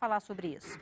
falar sobre isso.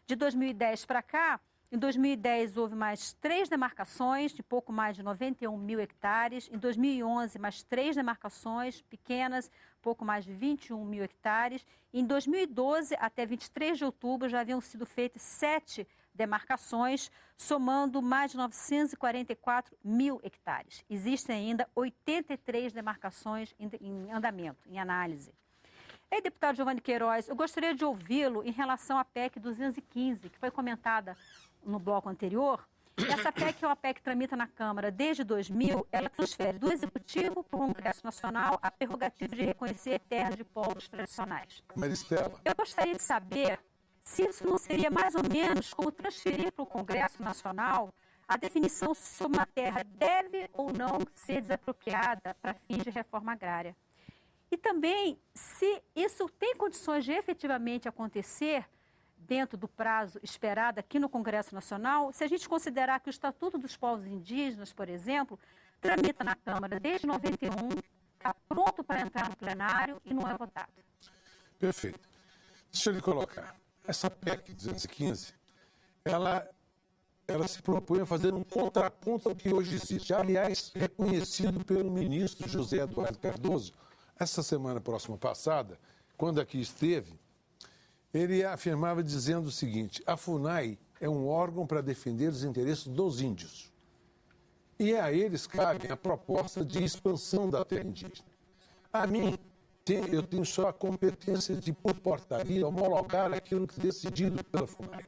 De 2010 para cá, em 2010 houve mais 3 demarcações de pouco mais de 91 mil hectares. Em 2011, mais 3 demarcações pequenas, pouco mais de 21 mil hectares. Em 2012, até 23 de outubro, já haviam sido feitas 7 demarcações, somando mais de 944 mil hectares. Existem ainda 83 demarcações em andamento, em análise. Ei, deputado Giovanni Queiroz, eu gostaria de ouvi-lo em relação à PEC 215, que foi comentada no bloco anterior. Essa PEC é uma PEC que tramita na Câmara desde 2000, ela transfere do Executivo para o Congresso Nacional a prerrogativa de reconhecer terras de povos tradicionais. Maristela. Eu gostaria de saber se isso não seria mais ou menos como transferir para o Congresso Nacional a definição se uma terra deve ou não ser desapropriada para fins de reforma agrária. E também se isso tem condições de efetivamente acontecer dentro do prazo esperado aqui no Congresso Nacional, se a gente considerar que o Estatuto dos Povos Indígenas, por exemplo, tramita na Câmara desde 91, está pronto para entrar no plenário e não é votado. Perfeito. Deixa eu lhe colocar. Essa PEC 215, ela se propõe a fazer um contraponto ao que hoje existe, aliás, reconhecido pelo ministro José Eduardo Cardoso. Essa semana próxima passada, quando aqui esteve, ele afirmava dizendo o seguinte: a FUNAI é um órgão para defender os interesses dos índios. E a eles cabe a proposta de expansão da terra indígena. A mim, eu tenho só a competência de, por portaria, homologar aquilo que é decidido pela FUNAI.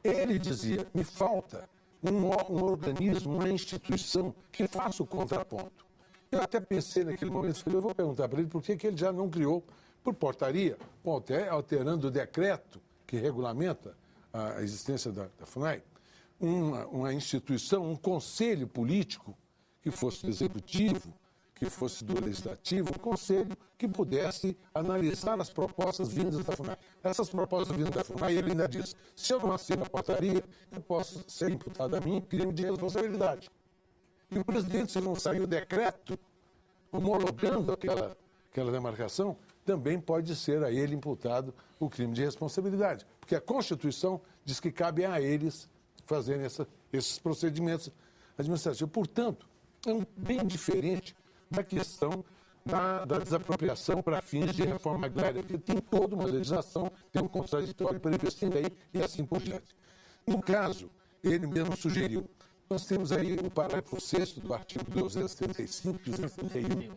Ele dizia: me falta um organismo, uma instituição que faça o contraponto. Eu até pensei naquele momento, eu vou perguntar para ele por que ele já não criou, por portaria, ou até alterando o decreto que regulamenta a existência da FUNAI, uma instituição, um conselho político que fosse do executivo, que fosse do legislativo, um conselho que pudesse analisar as propostas vindas da FUNAI. Essas propostas vindas da FUNAI, ele ainda diz: se eu não assino a portaria, eu posso ser imputado a mim crime de responsabilidade. E o presidente, se não sair o decreto homologando aquela demarcação, também pode ser a ele imputado o crime de responsabilidade. Porque a Constituição diz que cabe a eles fazerem esses procedimentos administrativos. Portanto, é bem diferente da questão da desapropriação para fins de reforma agrária, porque tem toda uma legislação, tem um contraditório previsto em lei e assim por diante. No caso, ele mesmo sugeriu, nós temos aí o parágrafo 6º do artigo 235, 231,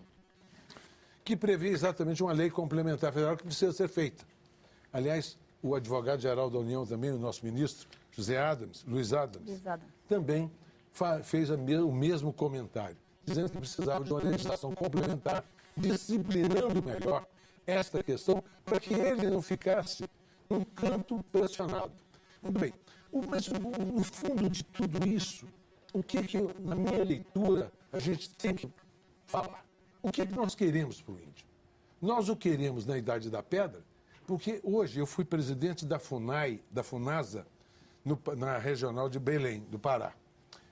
que prevê exatamente uma lei complementar federal que precisa ser feita. Aliás, o advogado-geral da União também, o nosso ministro, Luiz Adams, também fez o mesmo comentário, dizendo que precisava de uma legislação complementar, disciplinando melhor esta questão, para que ele não ficasse num canto pressionado. Muito bem, mas no fundo de tudo isso, o que na minha leitura, a gente tem que falar? O que nós queremos para o índio? Nós o queremos na Idade da Pedra, porque hoje eu fui presidente da FUNAI, da FUNASA, na regional de Belém, do Pará.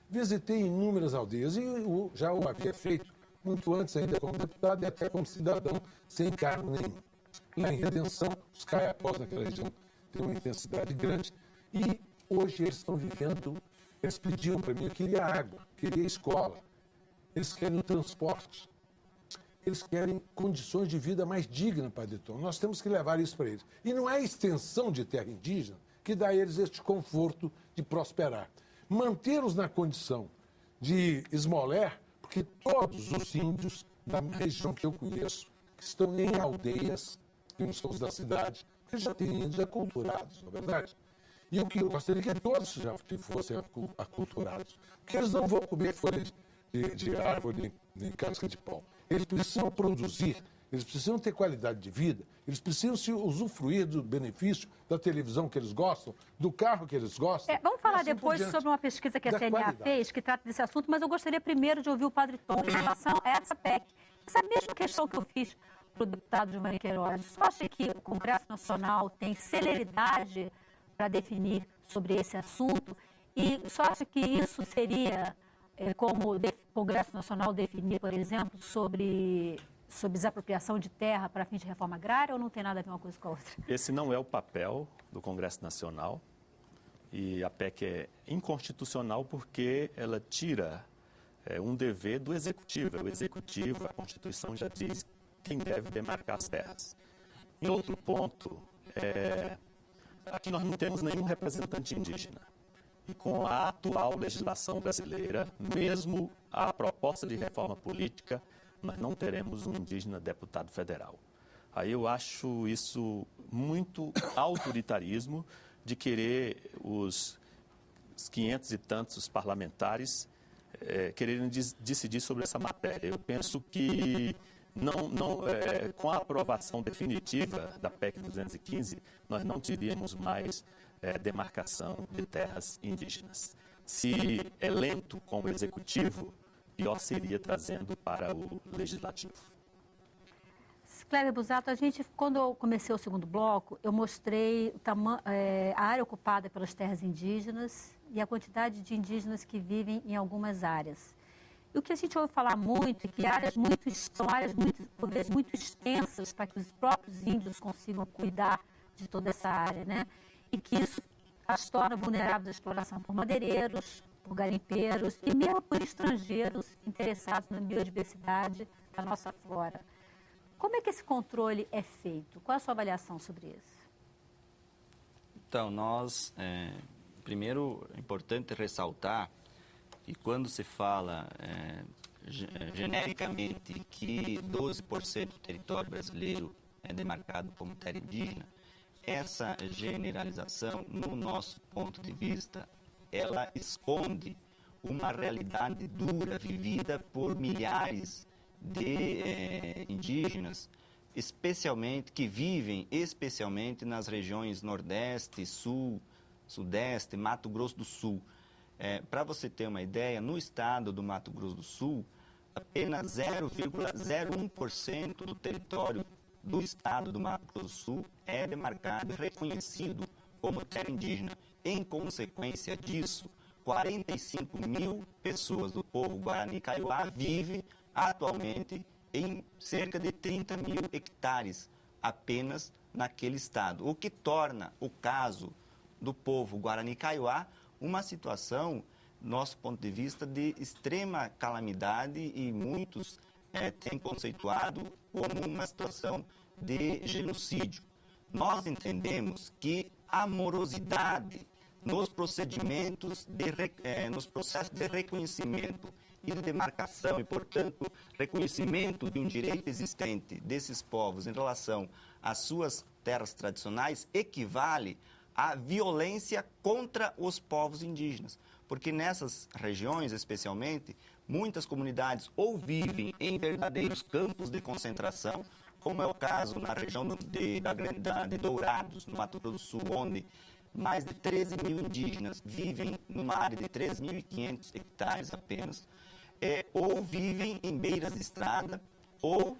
Visitei inúmeras aldeias e eu já o havia feito muito antes ainda como deputado e até como cidadão, sem cargo nenhum. Lá em Redenção, os caiapós naquela região têm uma intensidade grande e hoje eles estão vivendo, eles pediam para mim, eu queria água, queria escola, eles querem transporte, eles querem condições de vida mais dignas para Deton. Nós temos que levar isso para eles. E não é a extensão de terra indígena que dá a eles este conforto de prosperar. Mantê-los na condição de esmoler, porque todos os índios da região que eu conheço, que estão em aldeias, que não são os da cidade, que já têm índios aculturados, não é verdade? E o que eu gostaria que todos já fossem aculturados. Porque eles não vão comer folha de árvore, nem casca de pau. Eles precisam produzir, eles precisam ter qualidade de vida, eles precisam se usufruir do benefício da televisão que eles gostam, do carro que eles gostam. Vamos falar assim depois sobre uma pesquisa que a CNA fez, que trata desse assunto, mas eu gostaria primeiro de ouvir o Padre Tom em relação a essa PEC. Essa mesma questão que eu fiz para o deputado Giovanni Queiroz, você acha que o Congresso Nacional tem celeridade para definir sobre esse assunto? E você acha que isso seria como o Congresso Nacional definir, por exemplo, sobre sobre desapropriação de terra para fins de reforma agrária ou não tem nada a ver uma coisa com a outra? Esse não é o papel do Congresso Nacional e a PEC é inconstitucional porque ela tira um dever do Executivo. O Executivo, a Constituição já diz quem deve demarcar as terras. Em outro ponto, aqui nós não temos nenhum representante indígena. E com a atual legislação brasileira, mesmo a proposta de reforma política, nós não teremos um indígena deputado federal. Aí eu acho isso muito autoritarismo de querer os 500 e tantos parlamentares quererem decidir sobre essa matéria. Eu penso que com a aprovação definitiva da PEC 215, nós não teríamos mais demarcação de terras indígenas. Se é lento com o Executivo, pior seria trazendo para o Legislativo. Cléber Busato, quando eu comecei o segundo bloco, eu mostrei a área ocupada pelas terras indígenas e a quantidade de indígenas que vivem em algumas áreas. E o que a gente ouve falar muito é que são áreas por vezes, muito extensas para que os próprios índios consigam cuidar de toda essa área, né? E que isso as torna vulneráveis à exploração por madeireiros, por garimpeiros e mesmo por estrangeiros interessados na biodiversidade da nossa flora. Como é que esse controle é feito? Qual a sua avaliação sobre isso? Então, primeiro, é importante ressaltar que quando se fala genericamente que 12% do território brasileiro é demarcado como terra indígena, essa generalização, no nosso ponto de vista, ela esconde uma realidade dura vivida por milhares de indígenas, que vivem especialmente nas regiões Nordeste, Sul, Sudeste, Mato Grosso do Sul. Para você ter uma ideia, no estado do Mato Grosso do Sul, apenas 0,01% do território do estado do Mato Grosso do Sul é demarcado e reconhecido como terra indígena. Em consequência disso, 45 mil pessoas do povo Guarani Kaiowá vivem atualmente em cerca de 30 mil hectares apenas naquele estado, o que torna o caso do povo Guarani Kaiowá uma situação, nosso ponto de vista, de extrema calamidade e muitos têm conceituado como uma situação de genocídio. Nós entendemos que a morosidade nos procedimentos, nos processos de reconhecimento e de demarcação e, portanto, reconhecimento de um direito existente desses povos em relação às suas terras tradicionais equivale à violência contra os povos indígenas. Porque nessas regiões, especialmente, muitas comunidades ou vivem em verdadeiros campos de concentração, como é o caso na região de Dourados, no Mato Grosso do Sul, onde mais de 13 mil indígenas vivem numa área de 3.500 hectares apenas, ou vivem em beiras de estrada, ou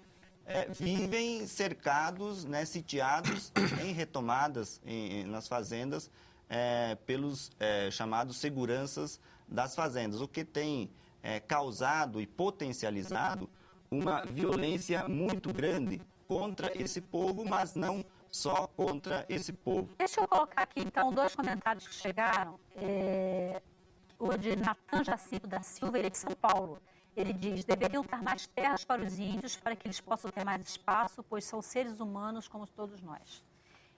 vivem cercados, sitiados em retomadas nas fazendas pelos chamados seguranças das fazendas, o que tem causado e potencializado uma violência muito grande contra esse povo, mas não só contra esse povo. Deixa eu colocar aqui, então, 2 comentários que chegaram. O de Natan Jacinto da Silva, ele é de São Paulo. Ele diz: deveriam dar mais terras para os índios para que eles possam ter mais espaço, pois são seres humanos como todos nós.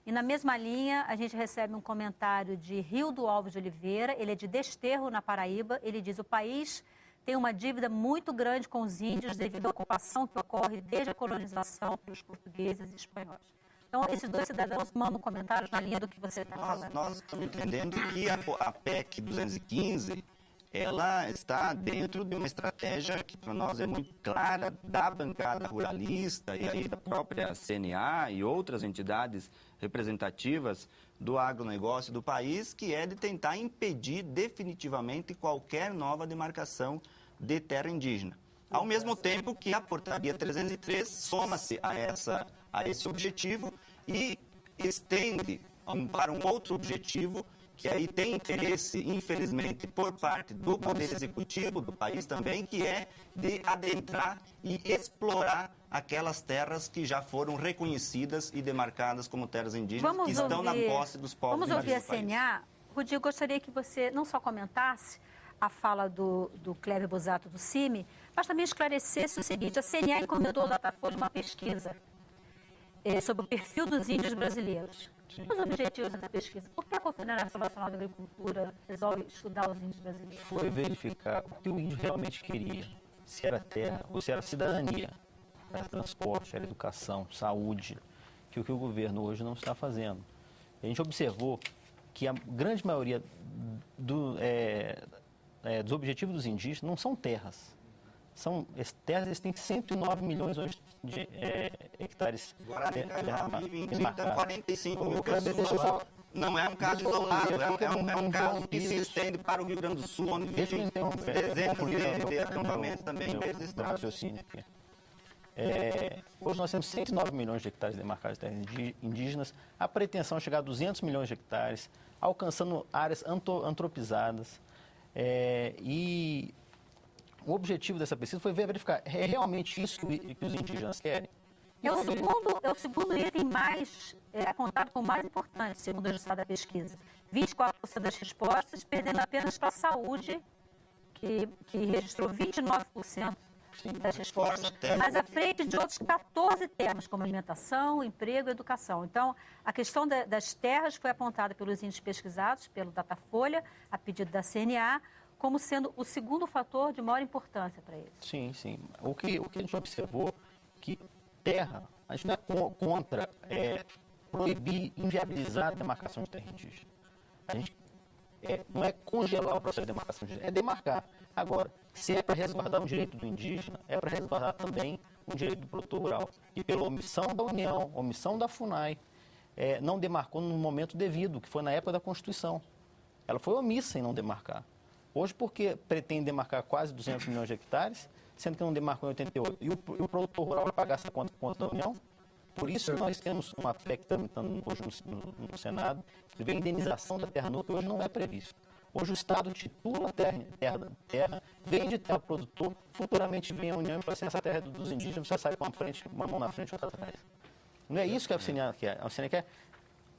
E na mesma linha, a gente recebe um comentário de Rildo Alves de Oliveira, ele é de Desterro, na Paraíba. Ele diz: o país tem uma dívida muito grande com os índios devido à ocupação que ocorre desde a colonização pelos portugueses e espanhóis. Então, esses 2 cidadãos mandam comentários na linha do que você está falando. Nós estamos entendendo que a PEC 215, ela está dentro de uma estratégia que para nós é muito clara da bancada ruralista e aí da própria CNA e outras entidades representativas do agronegócio do país, que é de tentar impedir definitivamente qualquer nova demarcação de terra indígena. Ao mesmo tempo que a portaria 303 soma-se a esse objetivo e estende para um outro objetivo que aí tem interesse, infelizmente, por parte do Poder Executivo do país também, que é de adentrar e explorar aquelas terras que já foram reconhecidas e demarcadas como terras indígenas, que estão na posse dos povos indígenas. Vamos ouvir a CNA. Rudi, eu gostaria que você não só comentasse a fala do Cléber Busato do CIMI, mas também esclarecesse o seguinte: a CNA encomendou ao Datafolha uma pesquisa sobre o perfil dos índios brasileiros. Os objetivos dessa pesquisa. Por que a Confederação Nacional da Agricultura resolve estudar os índios brasileiros? Foi verificar o que o índio realmente queria, se era terra ou se era cidadania, era transporte, era educação, saúde, que o governo hoje não está fazendo. A gente observou que a grande maioria dos objetivos dos indígenas não são terras. Terras, eles têm 109 milhões hoje de hectares. Agora, em 2020, 45 mil pessoas. Não é um caso isolado, é um caso que se estende para o Rio Grande do Sul, onde vivem dezenas de acampamentos também. Hoje nós temos 109 milhões de hectares demarcados de terras indígenas. A pretensão é chegar a 200 milhões de hectares, alcançando áreas antropizadas. E o objetivo dessa pesquisa foi verificar, é realmente isso que os indígenas querem? É o segundo item mais apontado como mais importante, segundo o resultado da pesquisa. 24% das respostas, perdendo apenas para a saúde, que registrou 29% das respostas, mas à frente de outros 14 temas, como alimentação, emprego e educação. Então, a questão das terras foi apontada pelos índios pesquisados, pelo Datafolha, a pedido da CNA, como sendo o segundo fator de maior importância para eles. Sim, sim. O que a gente observou que terra, a gente não é contra proibir, inviabilizar a demarcação de terra indígena. A gente não é congelar o processo de demarcação indígena, é demarcar. Agora, se é para resguardar um direito do indígena, é para resguardar também o direito do produtor rural. E pela omissão da União, omissão da FUNAI, não demarcou no momento devido, que foi na época da Constituição. Ela foi omissa em não demarcar. Hoje, porque pretende demarcar quase 200 milhões de hectares, sendo que não demarcou em 88. E o produtor rural vai pagar essa conta da União. Por isso que nós temos uma PEC tramitando hoje no Senado, que vê a indenização da terra nua, que hoje não é previsto. Hoje o Estado titula a terra, vende terra ao produtor, futuramente vem a União e fala assim, essa terra é dos indígenas, você sai com uma mão na frente e outra atrás. Não é isso que a CNA quer. A CNA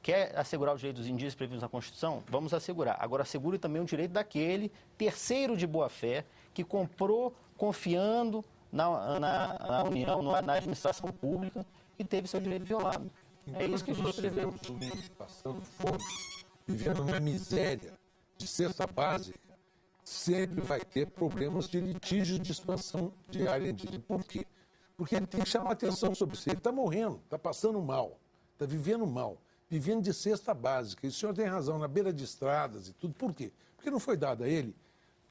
quer assegurar os direitos dos indígenas previstos na Constituição? Vamos assegurar. Agora, assegure também o direito daquele terceiro de boa-fé que comprou confiando na União, na administração pública e teve seu direito violado. É isso que a gente devemos passando fome, vivendo na miséria de cesta básica, sempre vai ter problemas de litígio de expansão de área indígena. Por quê? Porque ele tem que chamar atenção sobre isso. Ele está morrendo, está passando mal, está vivendo mal, vivendo de cesta básica. E o senhor tem razão, na beira de estradas e tudo. Por quê? Porque não foi dado a ele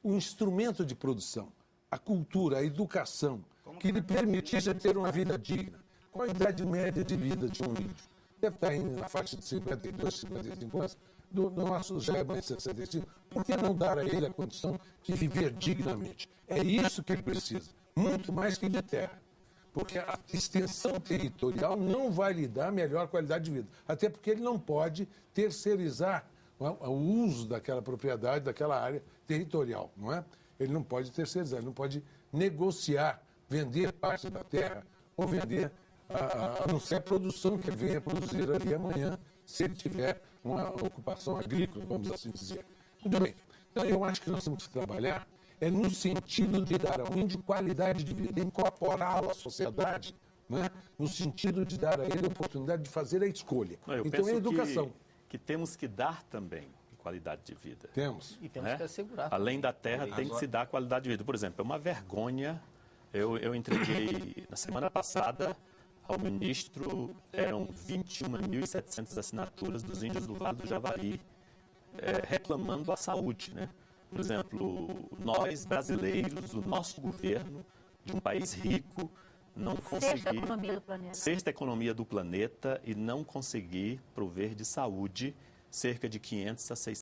o instrumento de produção, a cultura, a educação, que lhe permitisse ter uma vida digna. Qual a idade média de vida de um índio? Deve estar indo na faixa de 52, 55 anos. Do nosso já é mais 65. Por que não dar a ele a condição de viver dignamente? É isso que ele precisa, muito mais que de terra. Porque a extensão territorial não vai lhe dar melhor qualidade de vida. Até porque ele não pode terceirizar o uso daquela propriedade, daquela área territorial, não é? Ele não pode terceirizar, ele não pode negociar, vender parte da terra ou vender, a não ser a produção que ele venha produzir ali amanhã, se ele tiver uma ocupação agrícola, vamos assim dizer. Tudo bem. Então, eu acho que nós temos que trabalhar no sentido de dar ao índio qualidade de vida, incorporá-lo à sociedade, né? No sentido de dar a ele a oportunidade de fazer a escolha. Então, é a educação. Que temos que dar também qualidade de vida. Temos. E temos que assegurar. Além da terra, tem que se dar qualidade de vida. Por exemplo, é uma vergonha. Eu entreguei na semana passada ao ministro, eram 21.700 assinaturas dos índios do Vale do Javari reclamando a saúde, né? Por exemplo, nós brasileiros, o nosso governo, de um país rico, não conseguir... Sexta economia do planeta e não conseguir prover de saúde cerca de 500 a 600